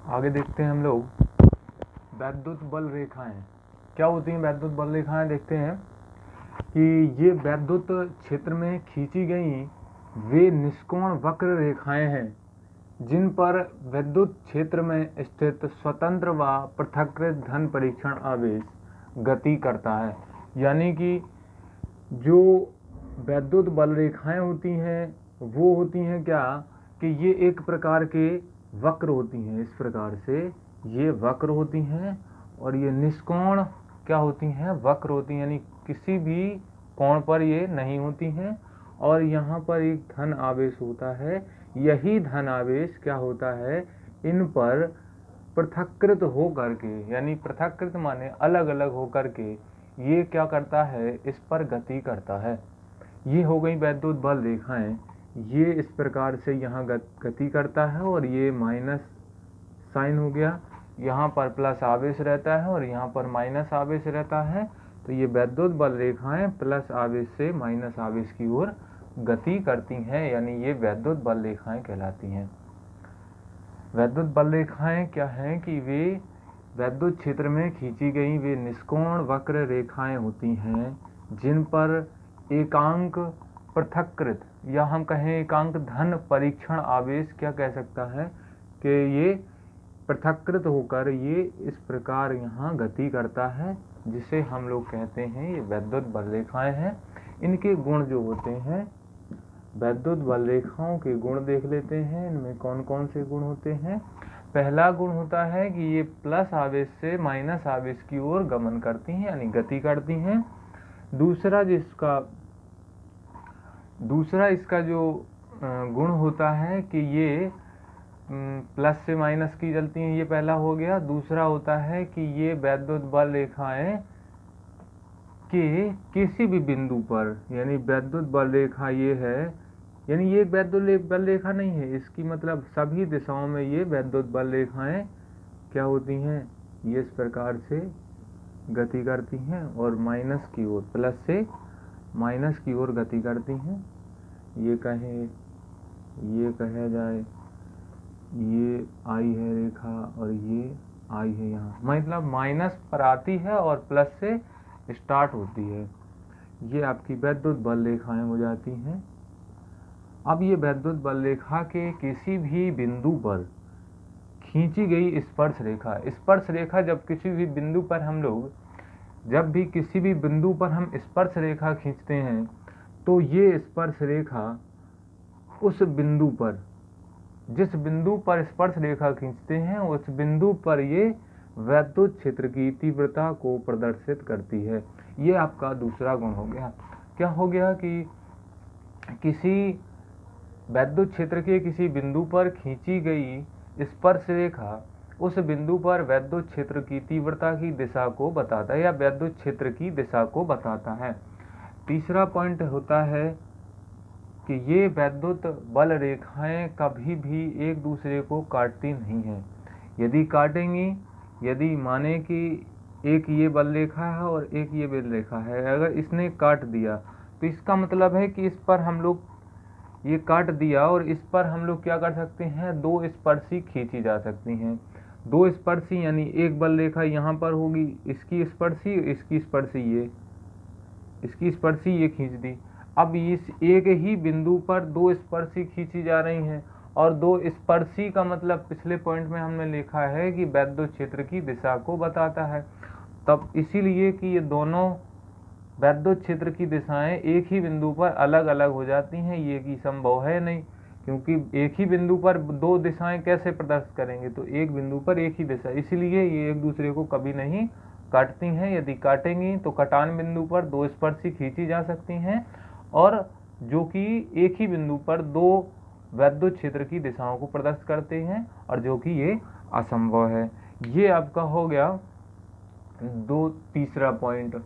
आगे देखते हैं हम लोग वैद्युत बल रेखाएं क्या होती हैं। वैद्युत बल रेखाएं देखते हैं कि ये वैद्युत क्षेत्र में खींची गई वे निष्कोण वक्र रेखाएं हैं जिन पर विद्युत क्षेत्र में स्थित स्वतंत्र व पृथक्कृत धन परीक्षण आवेश गति करता है। यानी कि जो वैद्युत बल रेखाएं होती हैं वो होती हैं क्या कि ये एक प्रकार के वक्र होती हैं। इस प्रकार से ये वक्र होती हैं और ये निष्कोण क्या होती हैं, वक्र होती हैं, यानी किसी भी कोण पर ये नहीं होती हैं। और यहाँ पर एक धन आवेश होता है, यही धन आवेश क्या होता है, इन पर पृथक्कृत हो करके, यानी पृथक्कृत माने अलग अलग हो करके ये क्या करता है, इस पर गति करता है। ये हो गई वैद्युत बल रेखाएं। ये इस प्रकार से यहाँ गति करता है और ये माइनस साइन हो गया, यहाँ पर प्लस आवेश रहता है और यहाँ पर माइनस आवेश रहता है। तो ये वैद्युत बल रेखाएं प्लस आवेश से माइनस आवेश की ओर गति करती हैं, यानी ये वैद्युत बल रेखाएं कहलाती हैं। वैद्युत बल रेखाएं क्या हैं कि वे वैद्युत क्षेत्र में खींची गई वे निष्कोण वक्र रेखाएं होती हैं जिन पर एकांक पृथक्कृत या हम कहें एकांक धन परीक्षण आवेश क्या कह सकता है कि ये पृथक्कृत होकर ये इस प्रकार यहाँ गति करता है, जिसे हम लोग कहते हैं ये वैद्युत बल रेखाएं हैं। इनके गुण जो होते हैं, वैद्युत बल रेखाओं के गुण देख लेते हैं। इनमें कौन कौन से गुण होते हैं। पहला गुण होता है कि ये प्लस आवेश से माइनस आवेश की ओर गमन करती हैं, यानी गति करती हैं। दूसरा इसका जो गुण होता है कि ये प्लस से माइनस की चलती हैं, ये पहला हो गया। दूसरा होता है कि ये वैद्युत बल रेखाएं के किसी भी बिंदु पर, यानी वैद्युत बल रेखा ये है, यानी ये वैद्युत बल रेखा नहीं है, इसकी मतलब सभी दिशाओं में ये वैद्युत बल रेखाएं क्या होती हैं, ये इस प्रकार से गति करती हैं और माइनस की ओर, प्लस से माइनस की ओर गति करती हैं। ये कहे जाए ये आई है रेखा और ये आई है, यहाँ मतलब माइनस पर आती है और प्लस से स्टार्ट होती है। ये आपकी वैद्युत बल रेखाएं हो जाती हैं। अब ये वैद्युत बल रेखा के किसी भी बिंदु पर खींची गई स्पर्श रेखा जब किसी भी बिंदु पर किसी भी बिंदु पर हम स्पर्श रेखा खींचते हैं तो ये स्पर्श रेखा उस बिंदु पर, जिस बिंदु पर स्पर्श रेखा खींचते हैं उस बिंदु पर ये वैद्युत क्षेत्र की तीव्रता को प्रदर्शित करती है। ये आपका दूसरा गुण हो गया। क्या हो गया कि किसी वैद्युत क्षेत्र के किसी बिंदु पर खींची गई स्पर्श रेखा उस बिंदु पर वैद्युत क्षेत्र की तीव्रता की दिशा को बताता है या वैद्युत क्षेत्र की दिशा को बताता है। तीसरा पॉइंट होता है कि ये वैद्युत बल रेखाएं कभी भी एक दूसरे को काटती नहीं हैं। यदि काटेंगी, यदि माने कि एक ये बल रेखा है और एक ये बल रेखा है, अगर इसने काट दिया तो इसका मतलब है कि इस पर हम लोग ये काट दिया और इस पर हम लोग क्या कर सकते हैं, दो स्पर्शी खींची जा सकती हैं। दो स्पर्शी यानी एक बल रेखा यहाँ पर होगी, इसकी स्पर्शी ये खींच दी। अब इस एक ही बिंदु पर दो स्पर्शी खींची जा रही हैं और दो स्पर्शी का मतलब पिछले पॉइंट में हमने लिखा है कि वैद्युत क्षेत्र की दिशा को बताता है। तब इसीलिए कि ये दोनों वैद्युत क्षेत्र की दिशाएं एक ही बिंदु पर अलग अलग हो जाती हैं, ये कि संभव है नहीं, क्योंकि एक ही बिंदु पर दो दिशाएं कैसे प्रदर्शित करेंगे, तो एक बिंदु पर एक ही दिशा, इसलिए ये एक दूसरे को कभी नहीं काटती हैं। यदि काटेंगी तो कटान बिंदु पर दो स्पर्शी खींची जा सकती हैं और जो कि एक ही बिंदु पर दो वैद्युत क्षेत्र की दिशाओं को प्रदर्शित करते हैं, और जो कि ये असंभव है। ये आपका हो गया तीसरा पॉइंट।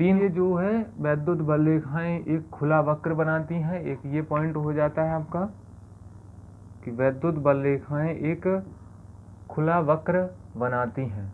ये जो है वैद्युत बल रेखाएं एक खुला वक्र बनाती हैं। एक ये पॉइंट हो जाता है आपका कि वैद्युत बल रेखाएं एक खुला वक्र बनाती हैं।